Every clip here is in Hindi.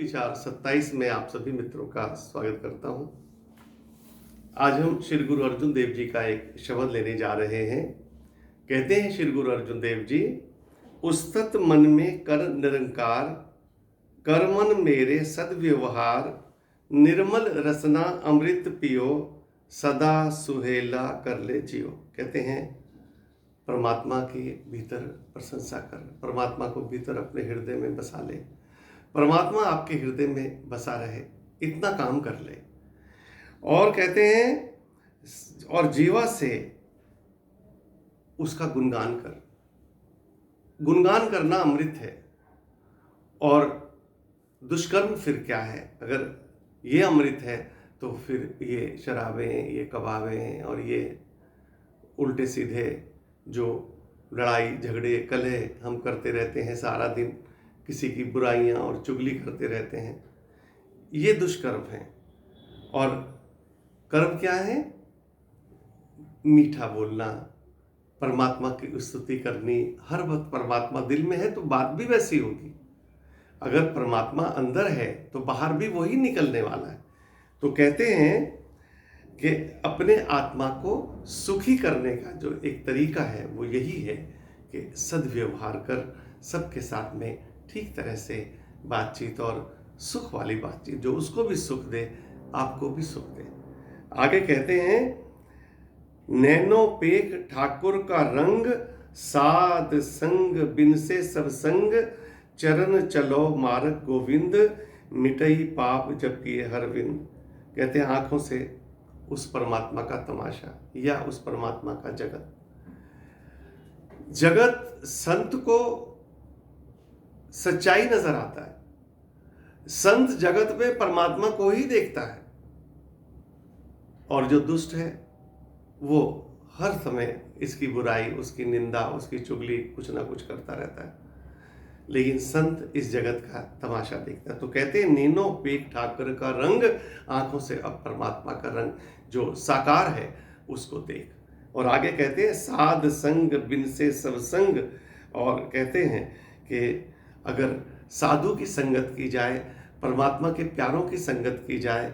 विचार 27 में आप सभी मित्रों का स्वागत करता हूं। आज हम श्री गुरु अर्जुन देव जी का एक शब्द लेने जा रहे हैं। कहते हैं श्री गुरु अर्जुन देव जी, उस्तत मन में कर निरंकार, कर मन मेरे सद्व्यवहार, निर्मल रसना अमृत पियो, सदा सुहेला कर ले जियो। कहते हैं परमात्मा के भीतर प्रशंसा कर, परमात्मा को भीतर अपने हृदय में बसा ले, परमात्मा आपके हृदय में बसा रहे, इतना काम कर ले। और कहते हैं और जीवा से उसका गुणगान कर। गुणगान करना अमृत है। और दुष्कर्म फिर क्या है? अगर ये अमृत है तो फिर ये शराबें, ये कबाबें और ये उल्टे सीधे जो लड़ाई झगड़े कलह हम करते रहते हैं, सारा दिन किसी की बुराइयां और चुगली करते रहते हैं, ये दुष्कर्म हैं। और कर्म क्या है? मीठा बोलना, परमात्मा की स्तुति करनी। हर वक्त परमात्मा दिल में है तो बात भी वैसी होगी। अगर परमात्मा अंदर है तो बाहर भी वही निकलने वाला है। तो कहते हैं कि अपने आत्मा को सुखी करने का जो एक तरीका है वो यही है कि सद्व्यवहार कर, सबके साथ में ठीक तरह से बातचीत और सुख वाली बातचीत, जो उसको भी सुख दे आपको भी सुख दे। आगे कहते हैं, नैनो पेख ठाकुर का रंग, साध संग बिन से सब संग, चरण चलो मार्ग गोविंद, मिटई पाप जब किए हर विंद। कहते हैं आंखों से उस परमात्मा का तमाशा या उस परमात्मा का जगत। जगत संत को सच्चाई नजर आता है। संत जगत में परमात्मा को ही देखता है। और जो दुष्ट है वो हर समय इसकी बुराई, उसकी निंदा, उसकी चुगली कुछ ना कुछ करता रहता है। लेकिन संत इस जगत का तमाशा देखता है। तो कहते हैं नीनो पेख ठाकुर का रंग, आंखों से अब परमात्मा का रंग जो साकार है उसको देख। और आगे कहते हैं साध संग बिन से सब संग। और कहते हैं कि अगर साधु की संगत की जाए, परमात्मा के प्यारों की संगत की जाए,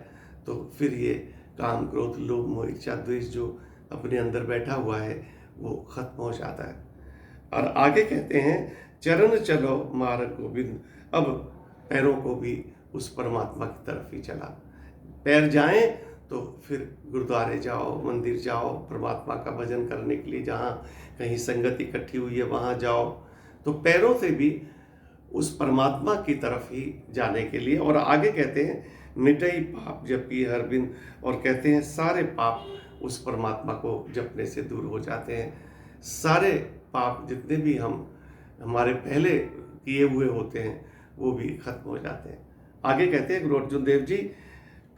तो फिर ये काम क्रोध लोभ मोह इच्छा द्वेष जो अपने अंदर बैठा हुआ है वो खत्म हो जाता है। और आगे कहते हैं चरण चलो मार्ग गोविंद। अब पैरों को भी उस परमात्मा की तरफ ही चला। पैर जाएं तो फिर गुरुद्वारे जाओ, मंदिर जाओ, परमात्मा का भजन करने के लिए जहाँ कहीं संगत इकट्ठी हुई है वहाँ जाओ। तो पैरों से भी उस परमात्मा की तरफ ही जाने के लिए। और आगे कहते हैं मिटई पाप जपी हर बिन। और कहते हैं सारे पाप उस परमात्मा को जपने से दूर हो जाते हैं। सारे पाप जितने भी हमारे पहले किए हुए होते हैं वो भी खत्म हो जाते हैं। आगे कहते हैं गुरु अर्जुन देव जी,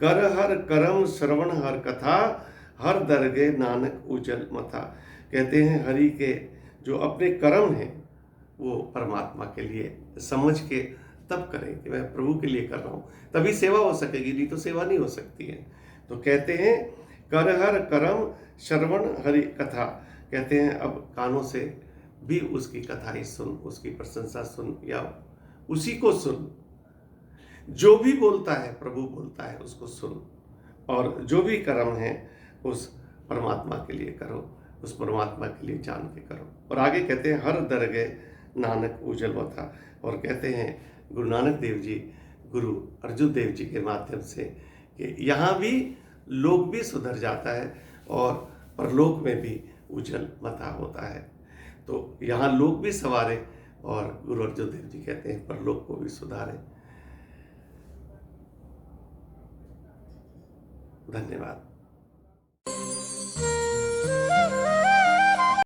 कर हर करम श्रवण हर कथा, हर दरगे नानक उजल मथा। कहते हैं हरि के जो अपने कर्म हैं वो परमात्मा के लिए समझ के तब करें कि मैं प्रभु के लिए कर रहा हूँ, तभी सेवा हो सकेगी, नहीं तो सेवा नहीं हो सकती है। तो कहते हैं कर हर करम श्रवण हरि कथा। कहते हैं अब कानों से भी उसकी कथा ही सुन, उसकी प्रशंसा सुन या उसी को सुन। जो भी बोलता है प्रभु बोलता है उसको सुन। और जो भी कर्म है उस परमात्मा के लिए करो, उस परमात्मा के लिए जान के करो। और आगे कहते हैं हर दरगे नानक उजल मथा। और कहते हैं गुरु नानक देव जी गुरु अर्जुन देव जी के माध्यम से कि यहाँ भी लोक भी सुधर जाता है और परलोक में भी उजल मथा होता है। तो यहाँ लोक भी सवारे और गुरु अर्जुन देव जी कहते हैं परलोक को भी सुधारे। धन्यवाद।